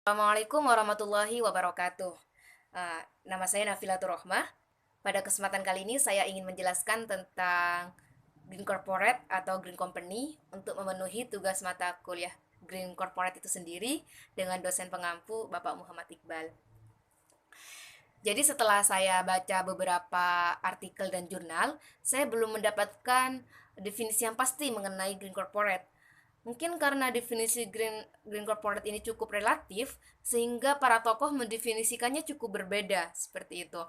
Assalamualaikum warahmatullahi wabarakatuh. Nama saya Nafilatur Rohmah. Pada kesempatan kali ini saya ingin menjelaskan tentang Green Corporate atau Green Company untuk memenuhi tugas mata kuliah Green Corporate itu sendiri dengan dosen pengampu Bapak Muhammad Iqbal. Jadi setelah saya baca beberapa artikel dan jurnal, saya belum mendapatkan definisi yang pasti mengenai Green Corporate. Mungkin karena definisi Green Corporate ini cukup relatif, sehingga para tokoh mendefinisikannya cukup berbeda, seperti itu.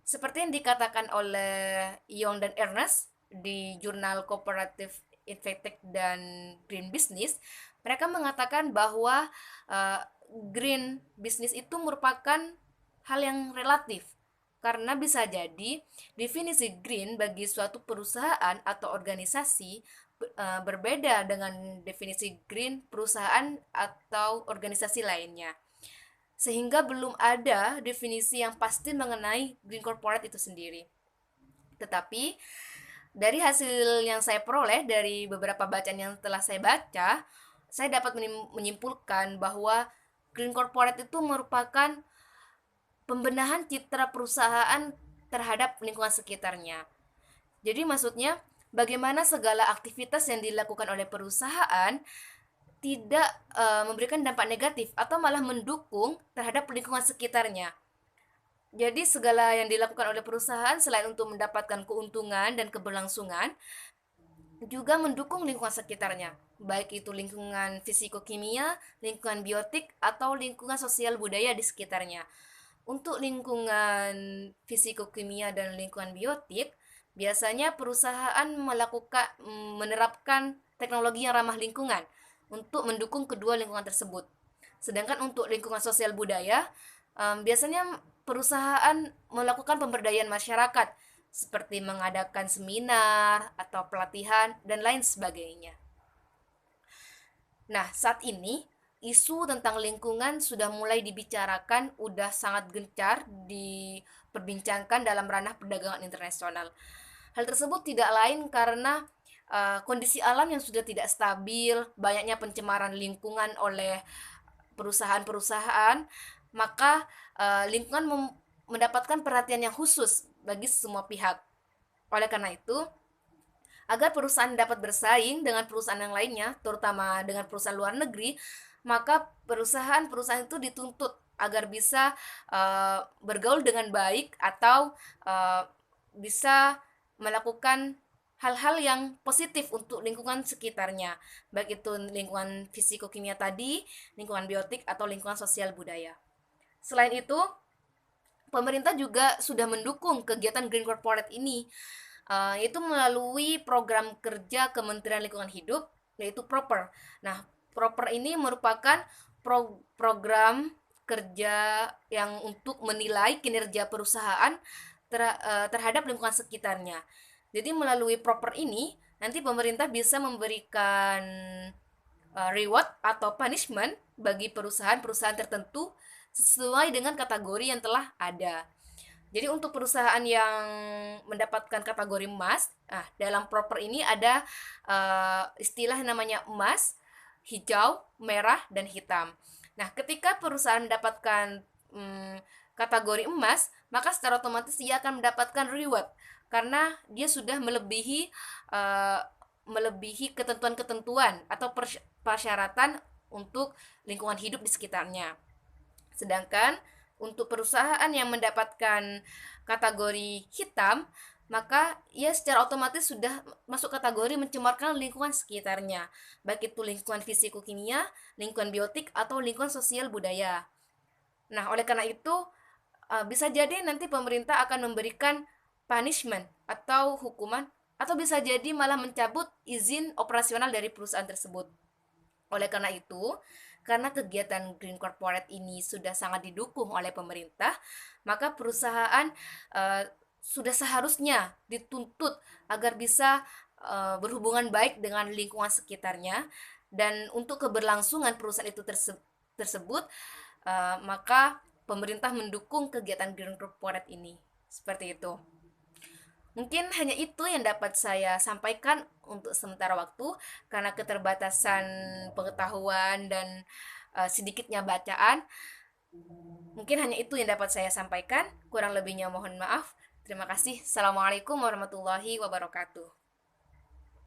Seperti yang dikatakan oleh Young dan Ernest di jurnal Cooperative Ethics dan Green Business, mereka mengatakan bahwa uh, green business itu merupakan hal yang relatif karena bisa jadi definisi green bagi suatu perusahaan atau organisasi berbeda dengan definisi green perusahaan atau organisasi lainnya. Sehingga belum ada definisi yang pasti mengenai green corporate itu sendiri. Tetapi dari hasil yang saya peroleh dari beberapa bacaan yang telah saya baca, saya dapat menyimpulkan bahwa green corporate itu merupakan pembenahan citra perusahaan terhadap lingkungan sekitarnya. Jadi maksudnya bagaimana segala aktivitas yang dilakukan oleh perusahaan tidak memberikan dampak negatif atau malah mendukung terhadap lingkungan sekitarnya. Jadi segala yang dilakukan oleh perusahaan selain untuk mendapatkan keuntungan dan keberlangsungan juga mendukung lingkungan sekitarnya, baik itu lingkungan fisiko-kimia, lingkungan biotik, atau lingkungan sosial budaya di sekitarnya. Untuk lingkungan fisiko-kimia dan lingkungan biotik, biasanya perusahaan menerapkan teknologi yang ramah lingkungan untuk mendukung kedua lingkungan tersebut. Sedangkan untuk lingkungan sosial budaya, biasanya perusahaan melakukan pemberdayaan masyarakat seperti mengadakan seminar atau pelatihan dan lain sebagainya. Nah, saat ini isu tentang lingkungan sudah mulai dibicarakan, udah sangat gencar diperbincangkan dalam ranah perdagangan internasional. Hal tersebut tidak lain karena kondisi alam yang sudah tidak stabil, banyaknya pencemaran lingkungan oleh perusahaan-perusahaan, maka lingkungan mendapatkan perhatian yang khusus bagi semua pihak. Oleh karena itu, agar perusahaan dapat bersaing dengan perusahaan yang lainnya, terutama dengan perusahaan luar negeri, maka perusahaan-perusahaan itu dituntut agar bisa bergaul dengan baik atau bisa melakukan hal-hal yang positif untuk lingkungan sekitarnya, baik itu lingkungan fisiko-kimia tadi, lingkungan biotik, atau lingkungan sosial budaya. Selain itu, pemerintah juga sudah mendukung kegiatan Green Corporate ini, yaitu melalui program kerja Kementerian Lingkungan Hidup, yaitu PROPER. Nah, PROPER ini merupakan program kerja yang untuk menilai kinerja perusahaan terhadap lingkungan sekitarnya. Jadi melalui PROPER ini, nanti pemerintah bisa memberikan reward atau punishment bagi perusahaan-perusahaan tertentu sesuai dengan kategori yang telah ada. Jadi untuk perusahaan yang mendapatkan kategori emas, dalam proper ini ada istilah namanya emas, hijau, merah, dan hitam. Nah, ketika perusahaan mendapatkan kategori emas, maka secara otomatis dia akan mendapatkan reward karena dia sudah melebihi ketentuan-ketentuan atau persyaratan untuk lingkungan hidup di sekitarnya. Sedangkan untuk perusahaan yang mendapatkan kategori hitam, maka ia secara otomatis sudah masuk kategori mencemarkan lingkungan sekitarnya, baik itu lingkungan fisiko-kimia, lingkungan biotik, atau lingkungan sosial budaya. Nah, oleh karena itu, bisa jadi nanti pemerintah akan memberikan punishment atau hukuman, atau bisa jadi malah mencabut izin operasional dari perusahaan tersebut. Oleh karena itu, karena kegiatan Green Corporate ini sudah sangat didukung oleh pemerintah, maka perusahaan sudah seharusnya dituntut agar bisa berhubungan baik dengan lingkungan sekitarnya, dan untuk keberlangsungan perusahaan itu tersebut, maka pemerintah mendukung kegiatan Green Corporate ini. Seperti itu. Mungkin hanya itu yang dapat saya sampaikan untuk sementara waktu karena keterbatasan pengetahuan dan sedikitnya bacaan. Mungkin hanya itu yang dapat saya sampaikan, kurang lebihnya mohon maaf. Terima kasih. Assalamualaikum warahmatullahi wabarakatuh.